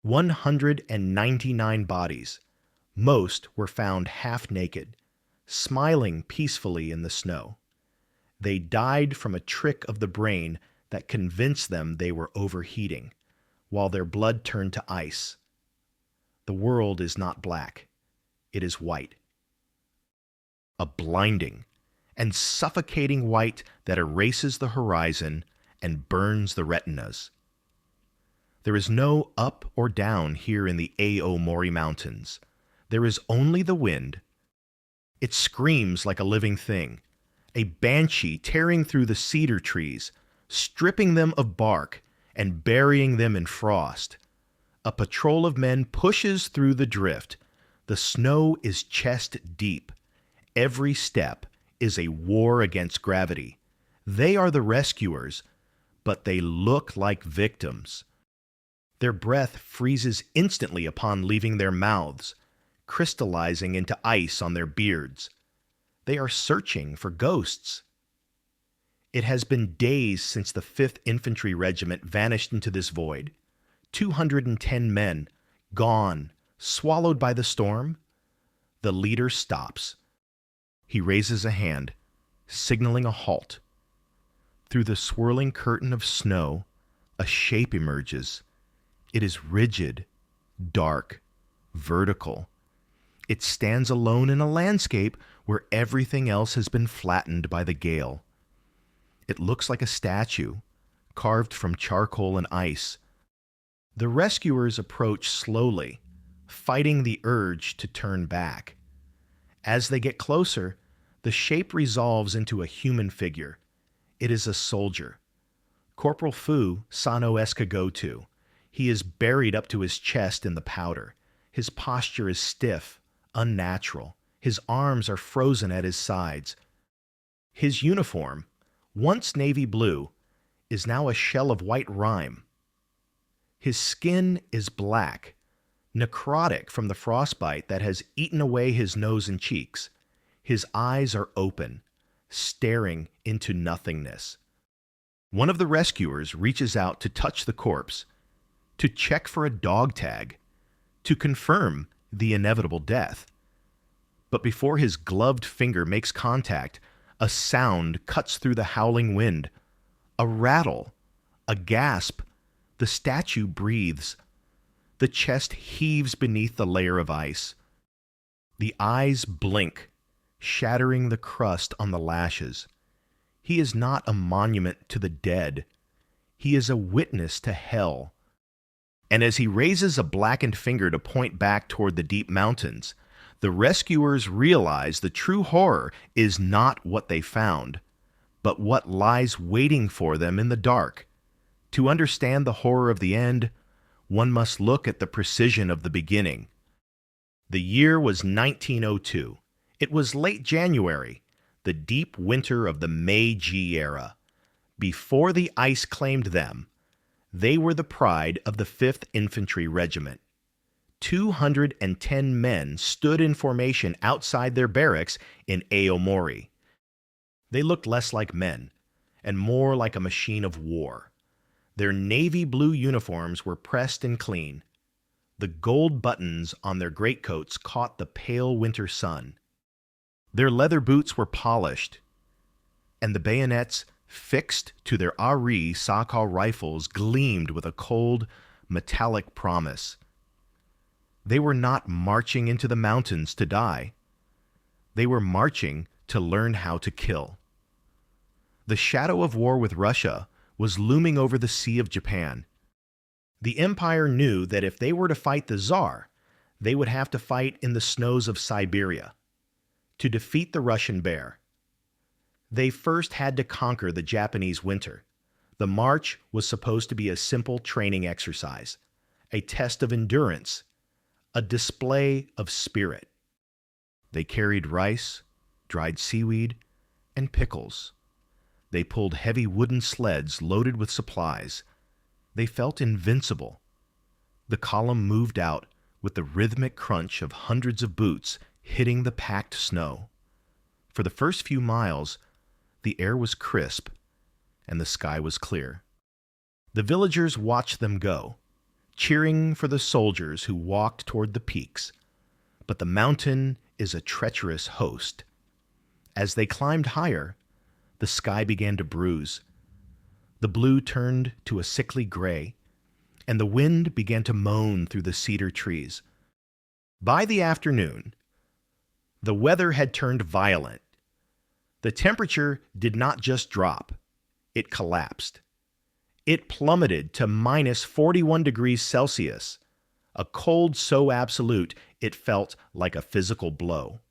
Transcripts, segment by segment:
199 bodies. Most were found half naked, smiling peacefully in the snow. They died from a trick of the brain that convinced them they were overheating, while their blood turned to ice. The world is not black, it is white. A blinding and suffocating white that erases the horizon and burns the retinas. There is no up or down here in the Aomori Mountains. There is only the wind. It screams like a living thing, a banshee tearing through the cedar trees, stripping them of bark and burying them in frost. A patrol of men pushes through the drift. The snow is chest deep. Every step is a war against gravity. They are the rescuers, but they look like victims. Their breath freezes instantly upon leaving their mouths, crystallizing into ice on their beards. They are searching for ghosts. It has been days since the 5th Infantry Regiment vanished into this void. 210 men, gone, swallowed by the storm. The leader stops. He raises a hand, signaling a halt. Through the swirling curtain of snow, a shape emerges. It is rigid, dark, vertical. It stands alone in a landscape where everything else has been flattened by the gale. It looks like a statue, carved from charcoal and ice. The rescuers approach slowly, fighting the urge to turn back. As they get closer, the shape resolves into a human figure. It is a soldier. Corporal Fu Sano Escagotu. He is buried up to his chest in the powder. His posture is stiff, unnatural. His arms are frozen at his sides. His uniform, once navy blue, is now a shell of white rime. His skin is black, necrotic from the frostbite that has eaten away his nose and cheeks. His eyes are open, staring into nothingness. One of the rescuers reaches out to touch the corpse, to check for a dog tag, to confirm the inevitable death. But before his gloved finger makes contact, a sound cuts through the howling wind. A rattle, a gasp. The statue breathes. The chest heaves beneath the layer of ice. The eyes blink, shattering the crust on the lashes. He is not a monument to the dead. He is a witness to hell. And as he raises a blackened finger to point back toward the deep mountains, the rescuers realize the true horror is not what they found, but what lies waiting for them in the dark. To understand the horror of the end, one must look at the precision of the beginning. The year was 1902. It was late January, the deep winter of the Meiji era. Before the ice claimed them, they were the pride of the 5th Infantry Regiment. 210 men stood in formation outside their barracks in Aomori. They looked less like men and more like a machine of war. Their navy blue uniforms were pressed and clean. The gold buttons on their greatcoats caught the pale winter sun. Their leather boots were polished, and the bayonets fixed to their Ari Sakal rifles gleamed with a cold, metallic promise. They were not marching into the mountains to die. They were marching to learn how to kill. The shadow of war with Russia was looming over the Sea of Japan. The empire knew that if they were to fight the Tsar, they would have to fight in the snows of Siberia. To defeat the Russian bear, they first had to conquer the Japanese winter. The march was supposed to be a simple training exercise, a test of endurance, a display of spirit. They carried rice, dried seaweed, and pickles. They pulled heavy wooden sleds loaded with supplies. They felt invincible. The column moved out with the rhythmic crunch of hundreds of boots hitting the packed snow. For the first few miles, the air was crisp and the sky was clear. The villagers watched them go, cheering for the soldiers who walked toward the peaks. But the mountain is a treacherous host. As they climbed higher, the sky began to bruise. The blue turned to a sickly gray, and the wind began to moan through the cedar trees. By the afternoon, the weather had turned violent. The temperature did not just drop, it collapsed. It plummeted to minus 41 degrees Celsius, a cold so absolute it felt like a physical blow.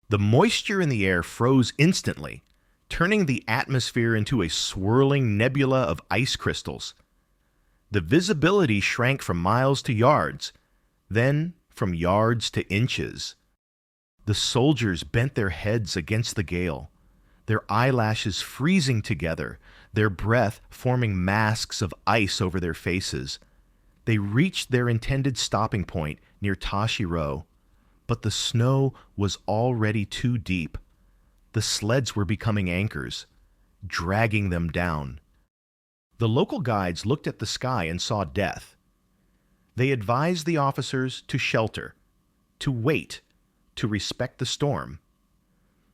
The moisture in the air froze instantly, turning the atmosphere into a swirling nebula of ice crystals. The visibility shrank from miles to yards, then from yards to inches. The soldiers bent their heads against the gale, their eyelashes freezing together, their breath forming masks of ice over their faces. They reached their intended stopping point near Tashiro, but the snow was already too deep. The sleds were becoming anchors, dragging them down. The local guides looked at the sky and saw death. They advised the officers to shelter, to wait, to respect the storm.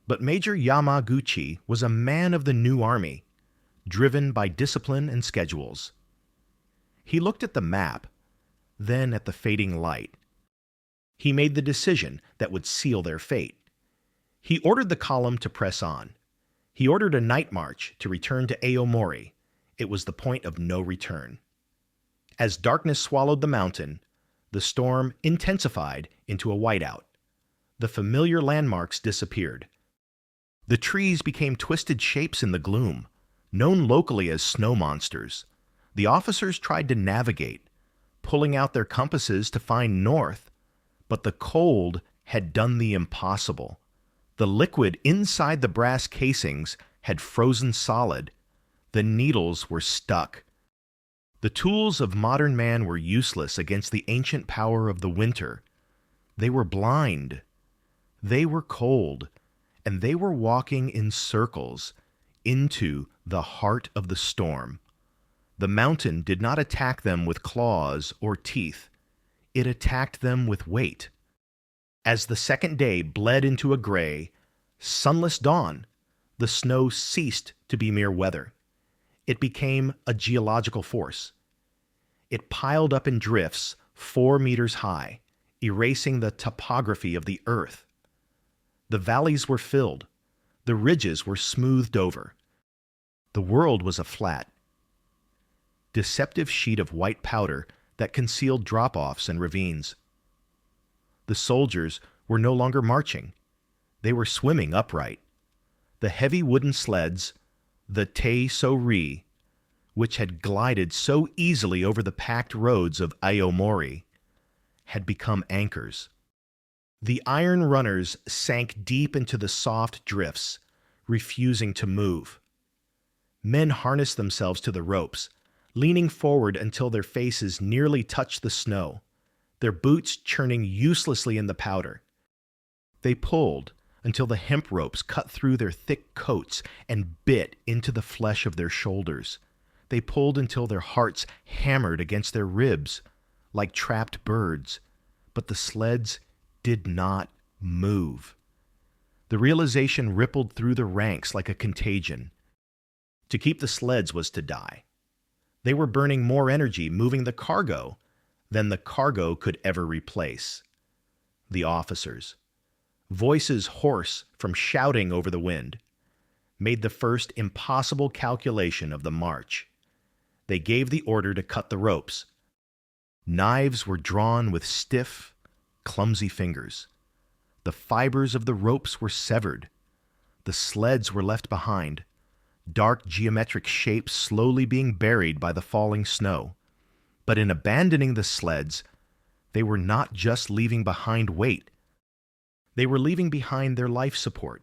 But Major Yamaguchi was a man of the new army, driven by discipline and schedules. He looked at the map, then at the fading light. He made the decision that would seal their fate. He ordered the column to press on. He ordered a night march to return to Aomori. It was the point of no return. As darkness swallowed the mountain, the storm intensified into a whiteout. The familiar landmarks disappeared. The trees became twisted shapes in the gloom, known locally as snow monsters. The officers tried to navigate, pulling out their compasses to find north, but the cold had done the impossible. The liquid inside the brass casings had frozen solid. The needles were stuck. The tools of modern man were useless against the ancient power of the winter. They were blind. They were cold, and they were walking in circles into the heart of the storm. The mountain did not attack them with claws or teeth. It attacked them with weight. As the second day bled into a gray, sunless dawn, the snow ceased to be mere weather. It became a geological force. It piled up in drifts 4 meters high, erasing the topography of the earth. The valleys were filled. The ridges were smoothed over. The world was a flat, deceptive sheet of white powder that concealed drop-offs and ravines. The soldiers were no longer marching. They were swimming upright. The heavy wooden sleds, the Tei-So-Ri, which had glided so easily over the packed roads of Aomori, had become anchors. The iron runners sank deep into the soft drifts, refusing to move. Men harnessed themselves to the ropes, leaning forward until their faces nearly touched the snow, their boots churning uselessly in the powder. They pulled until the hemp ropes cut through their thick coats and bit into the flesh of their shoulders. They pulled until their hearts hammered against their ribs like trapped birds, but the sleds did not move. The realization rippled through the ranks like a contagion. To keep the sleds was to die. They were burning more energy moving the cargo than the cargo could ever replace. The officers, voices hoarse from shouting over the wind, made the first impossible calculation of the march. They gave the order to cut the ropes. Knives were drawn with stiff, clumsy fingers. The fibers of the ropes were severed. The sleds were left behind, dark geometric shapes slowly being buried by the falling snow. But in abandoning the sleds, they were not just leaving behind weight. They were leaving behind their life support,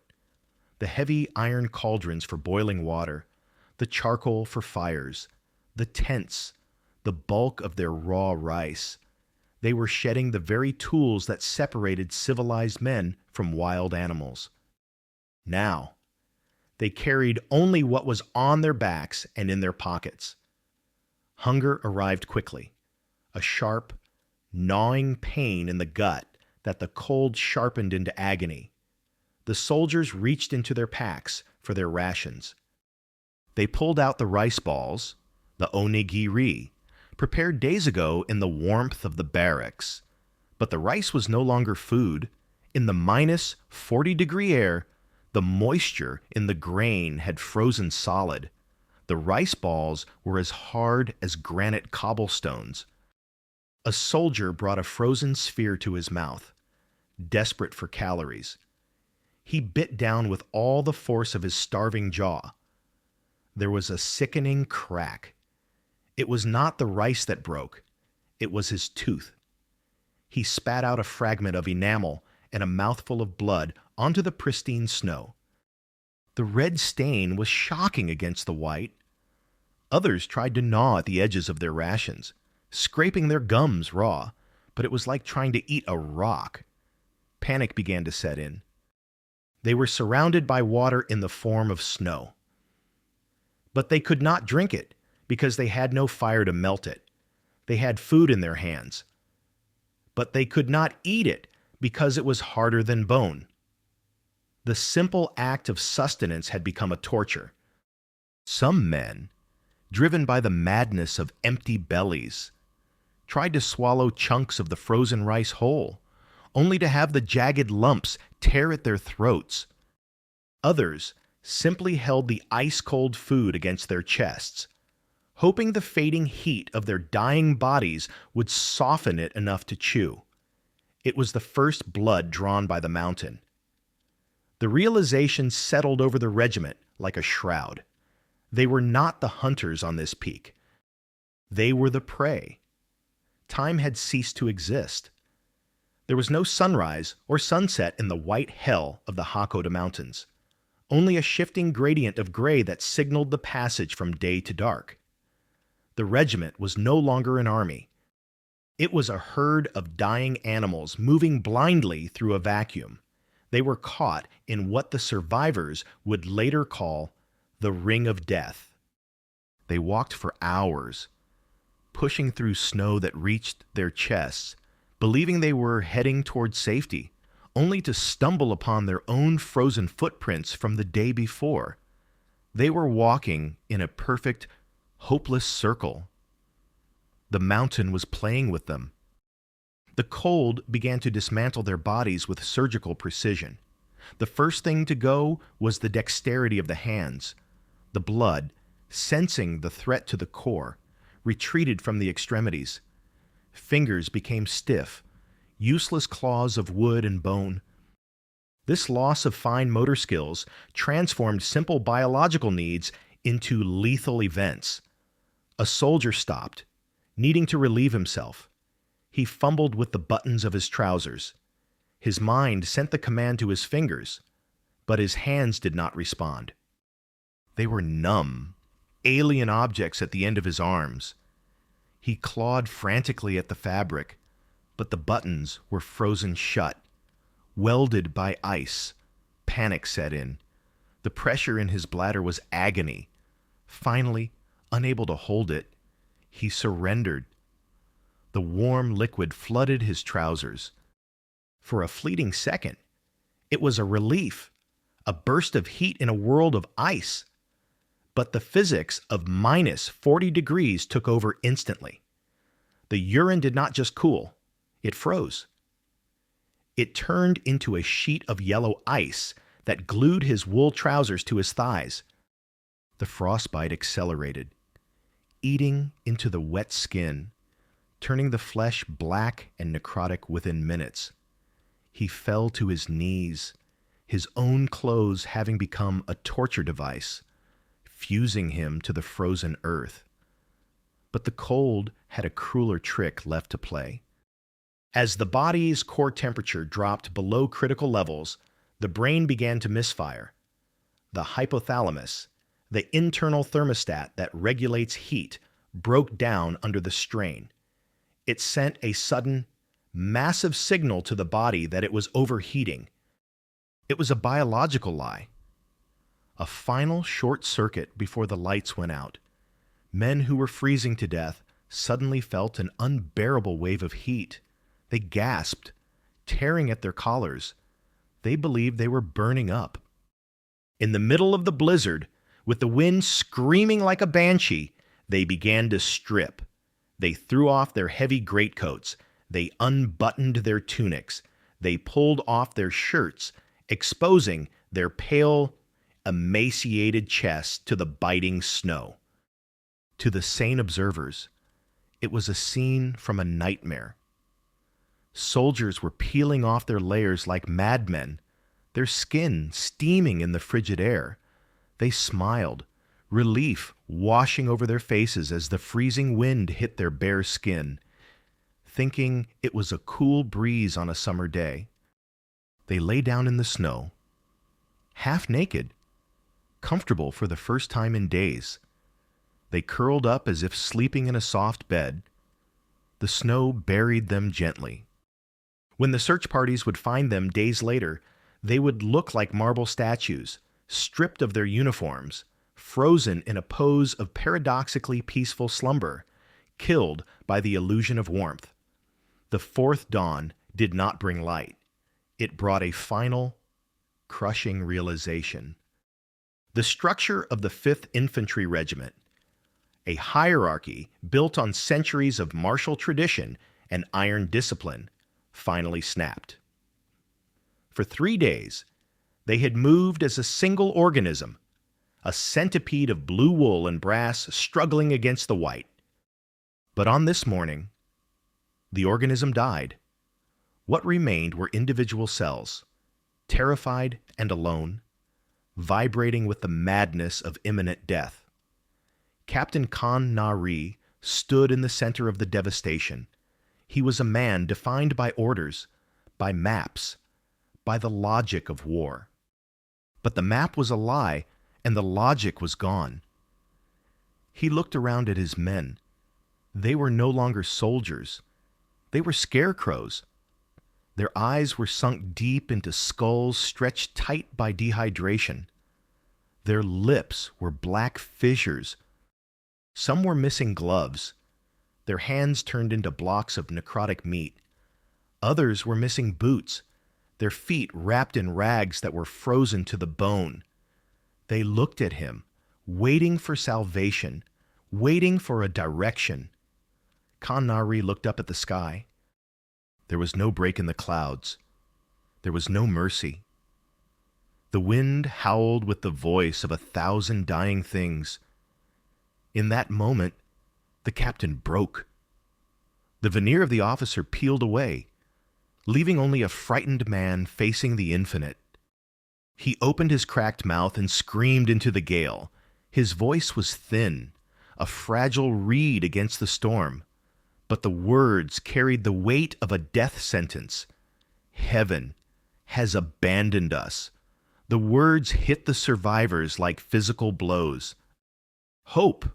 the heavy iron cauldrons for boiling water, the charcoal for fires, the tents, the bulk of their raw rice. They were shedding the very tools that separated civilized men from wild animals. Now, they carried only what was on their backs and in their pockets. Hunger arrived quickly. a sharp, gnawing pain in the gut that the cold sharpened into agony. The soldiers reached into their packs for their rations. They pulled out the rice balls, the onigiri, prepared days ago in the warmth of the barracks. But the rice was no longer food. In the minus 40-degree air, the moisture in the grain had frozen solid. The rice balls were as hard as granite cobblestones. A soldier brought a frozen sphere to his mouth, desperate for calories. He bit down with all the force of his starving jaw. There was a sickening crack. It was not the rice that broke. It was his tooth. He spat out a fragment of enamel and a mouthful of blood onto the pristine snow. The red stain was shocking against the white. Others tried to gnaw at the edges of their rations, scraping their gums raw, but it was like trying to eat a rock. Panic began to set in. They were surrounded by water in the form of snow. But they could not drink it because they had no fire to melt it. They had food in their hands. But they could not eat it because it was harder than bone. The simple act of sustenance had become a torture. Some men, driven by the madness of empty bellies, tried to swallow chunks of the frozen rice whole, only to have the jagged lumps tear at their throats. Others simply held the ice-cold food against their chests, hoping the fading heat of their dying bodies would soften it enough to chew. It was the first blood drawn by the mountain. The realization settled over the regiment like a shroud. They were not the hunters on this peak. They were the prey. Time had ceased to exist. There was no sunrise or sunset in the white hell of the Hakkoda Mountains, only a shifting gradient of gray that signaled the passage from day to dark. The regiment was no longer an army. It was a herd of dying animals moving blindly through a vacuum. They were caught in what the survivors would later call the ring of death. They walked for hours, pushing through snow that reached their chests, believing they were heading toward safety, only to stumble upon their own frozen footprints from the day before. They were walking in a perfect, hopeless circle. The mountain was playing with them. The cold began to dismantle their bodies with surgical precision. The first thing to go was the dexterity of the hands. The blood, sensing the threat to the core, retreated from the extremities. Fingers became stiff, useless claws of wood and bone. This loss of fine motor skills transformed simple biological needs into lethal events. A soldier stopped, needing to relieve himself. He fumbled with the buttons of his trousers. His mind sent the command to his fingers, but his hands did not respond. They were numb, alien objects at the end of his arms. He clawed frantically at the fabric, but the buttons were frozen shut, welded by ice. Panic set in. The pressure in his bladder was agony. Finally, unable to hold it, he surrendered. The warm liquid flooded his trousers. For a fleeting second, it was a relief, a burst of heat in a world of ice. But the physics of minus 40 degrees took over instantly. The urine did not just cool, it froze. It turned into a sheet of yellow ice that glued his wool trousers to his thighs. The frostbite accelerated, eating into the wet skin, turning the flesh black and necrotic within minutes. He fell to his knees, his own clothes having become a torture device, fusing him to the frozen earth. But the cold had a crueler trick left to play. As the body's core temperature dropped below critical levels, the brain began to misfire. The hypothalamus, the internal thermostat that regulates heat, broke down under the strain. It sent a sudden, massive signal to the body that it was overheating. It was a biological lie. A final short circuit before the lights went out. Men who were freezing to death suddenly felt an unbearable wave of heat. They gasped, tearing at their collars. They believed they were burning up. In the middle of the blizzard, with the wind screaming like a banshee, they began to strip. They threw off their heavy greatcoats. They unbuttoned their tunics. They pulled off their shirts, exposing their pale, emaciated chests to the biting snow. To the sane observers, it was a scene from a nightmare. Soldiers were peeling off their layers like madmen, their skin steaming in the frigid air. They smiled, relief washing over their faces as the freezing wind hit their bare skin, thinking it was a cool breeze on a summer day. They lay down in the snow, half naked, comfortable for the first time in days. They curled up as if sleeping in a soft bed. The snow buried them gently. When the search parties would find them days later, they would look like marble statues, stripped of their uniforms, frozen in a pose of paradoxically peaceful slumber, killed by the illusion of warmth. The fourth dawn did not bring light. It brought a final, crushing realization. The structure of the 5th Infantry Regiment, a hierarchy built on centuries of martial tradition and iron discipline, finally snapped. For 3 days, they had moved as a single organism, a centipede of blue wool and brass struggling against the white. But on this morning, the organism died. What remained were individual cells, terrified and alone, vibrating with the madness of imminent death. Captain Khan Na-ri stood in the center of the devastation. He was a man defined by orders, by maps, by the logic of war. But the map was a lie, and the logic was gone. He looked around at his men. They were no longer soldiers. They were scarecrows. Their eyes were sunk deep into skulls stretched tight by dehydration. Their lips were black fissures. Some were missing gloves. Their hands turned into blocks of necrotic meat. Others were missing boots, their feet wrapped in rags that were frozen to the bone. They looked at him, waiting for salvation, waiting for a direction. Khan Na-ri looked up at the sky. There was no break in the clouds. There was no mercy. The wind howled with the voice of 1,000 dying things. In that moment, the captain broke. The veneer of the officer peeled away, leaving only a frightened man facing the infinite. He opened his cracked mouth and screamed into the gale. His voice was thin, a fragile reed against the storm, but the words carried the weight of a death sentence. Heaven has abandoned us. The words hit the survivors like physical blows. Hope,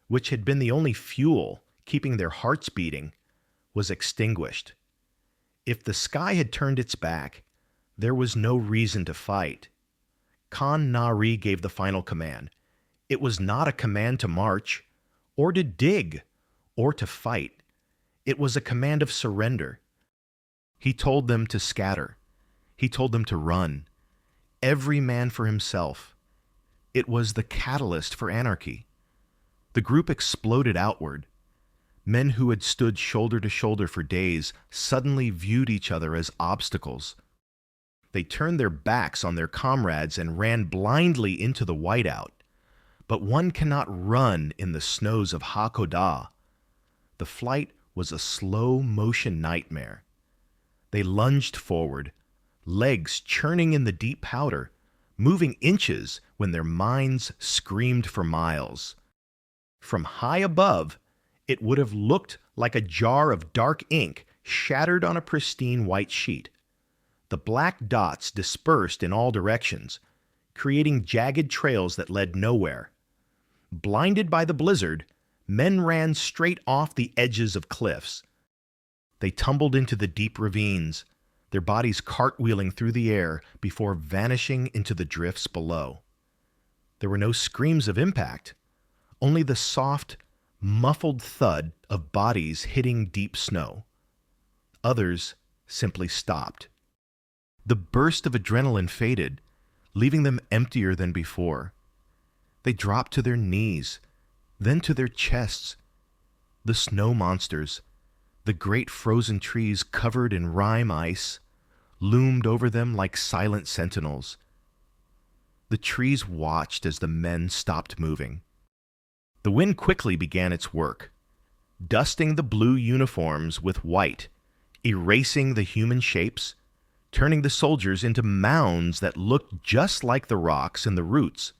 which had been the only fuel keeping their hearts beating, was extinguished. If the sky had turned its back, there was no reason to fight. Khan Na-ri gave the final command. It was not a command to march, or to dig, or to fight. It was a command of surrender. He told them to scatter. He told them to run. Every man for himself. It was the catalyst for anarchy. The group exploded outward. Men who had stood shoulder to shoulder for days suddenly viewed each other as obstacles. They turned their backs on their comrades and ran blindly into the whiteout. But one cannot run in the snows of Hakkoda. The flight was a slow-motion nightmare. They lunged forward, legs churning in the deep powder, moving inches when their minds screamed for miles. From high above, it would have looked like a jar of dark ink shattered on a pristine white sheet. The black dots dispersed in all directions, creating jagged trails that led nowhere. Blinded by the blizzard, men ran straight off the edges of cliffs. They tumbled into the deep ravines, their bodies cartwheeling through the air before vanishing into the drifts below. There were no screams of impact, only the soft, muffled thud of bodies hitting deep snow. Others simply stopped. The burst of adrenaline faded, leaving them emptier than before. They dropped to their knees, then to their chests. The snow monsters, the great frozen trees covered in rime ice, loomed over them like silent sentinels. The trees watched as the men stopped moving. The wind quickly began its work, dusting the blue uniforms with white, erasing the human shapes, turning the soldiers into mounds that looked just like the rocks and the roots.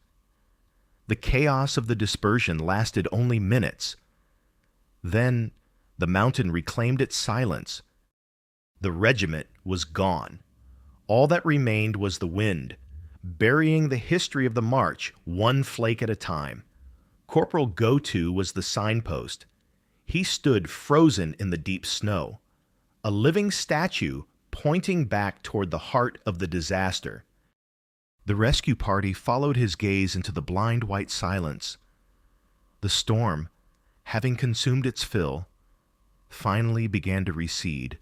The chaos of the dispersion lasted only minutes. Then the mountain reclaimed its silence. The regiment was gone. All that remained was the wind, burying the history of the march one flake at a time. Corporal Go-To was the signpost. He stood frozen in the deep snow, a living statue pointing back toward the heart of the disaster. The rescue party followed his gaze into the blind white silence. The storm, having consumed its fill, finally began to recede.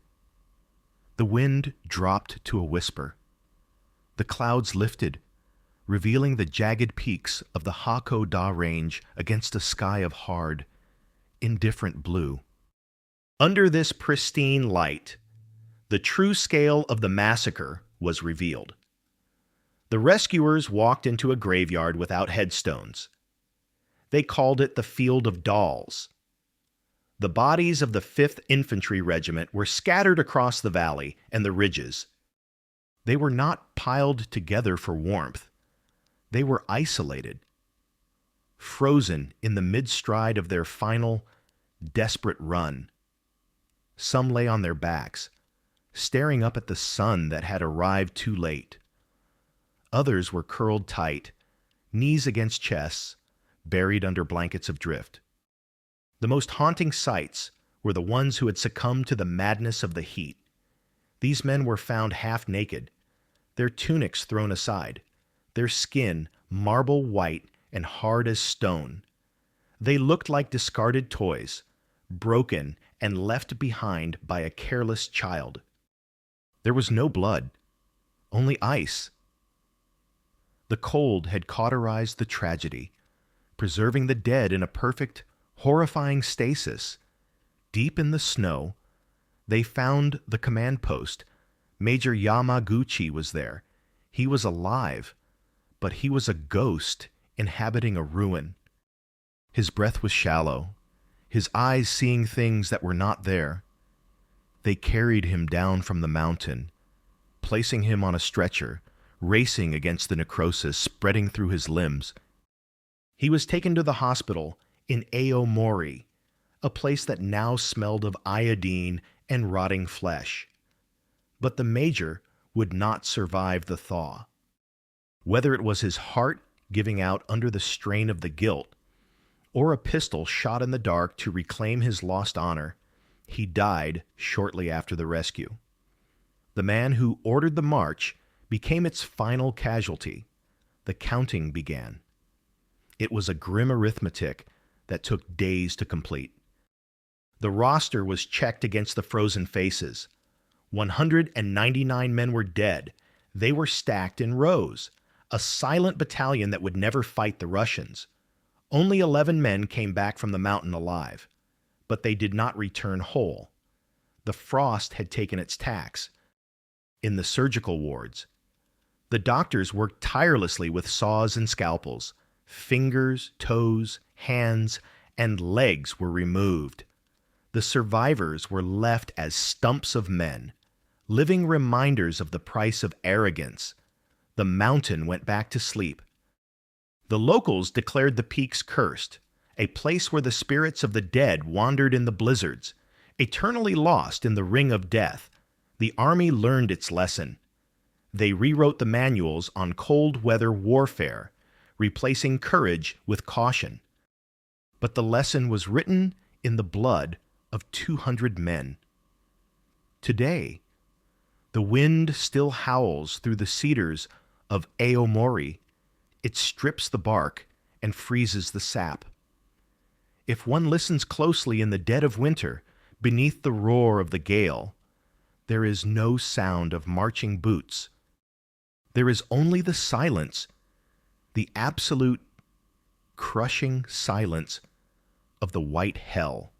The wind dropped to a whisper. The clouds lifted, revealing the jagged peaks of the Hakkoda Range against a sky of hard, indifferent blue. Under this pristine light, the true scale of the massacre was revealed. The rescuers walked into a graveyard without headstones. They called it the Field of Dolls. The bodies of the 5th Infantry Regiment were scattered across the valley and the ridges. They were not piled together for warmth. They were isolated, frozen in the mid-stride of their final, desperate run. Some lay on their backs, staring up at the sun that had arrived too late. Others were curled tight, knees against chests, buried under blankets of drift. The most haunting sights were the ones who had succumbed to the madness of the heat. These men were found half naked, their tunics thrown aside, their skin marble white and hard as stone. They looked like discarded toys, broken and left behind by a careless child. There was no blood, only ice. The cold had cauterized the tragedy, preserving the dead in a perfect, horrifying stasis. Deep in the snow, they found the command post. Major Yamaguchi was there. He was alive, but he was a ghost inhabiting a ruin. His breath was shallow, his eyes seeing things that were not there. They carried him down from the mountain, placing him on a stretcher, racing against the necrosis spreading through his limbs. He was taken to the hospital in Aomori, a place that now smelled of iodine and rotting flesh. But the major would not survive the thaw. Whether it was his heart giving out under the strain of the guilt, or a pistol shot in the dark to reclaim his lost honor, he died shortly after the rescue. The man who ordered the march became its final casualty. The counting began. It was a grim arithmetic that took days to complete. The roster was checked against the frozen faces. 199 men were dead. They were stacked in rows, a silent battalion that would never fight the Russians. Only 11 men came back from the mountain alive, but they did not return whole. The frost had taken its tax. In the surgical wards, the doctors worked tirelessly with saws and scalpels. Fingers, toes, hands, and legs were removed. The survivors were left as stumps of men, living reminders of the price of arrogance. The mountain went back to sleep. The locals declared the peaks cursed, a place where the spirits of the dead wandered in the blizzards, eternally lost in the ring of death. The army learned its lesson. They rewrote the manuals on cold weather warfare, replacing courage with caution. But the lesson was written in the blood of 200 men. Today, the wind still howls through the cedars of Aomori. It strips the bark and freezes the sap. If one listens closely in the dead of winter, beneath the roar of the gale, there is no sound of marching boots. There is only the silence, the absolute, crushing silence of the white hell.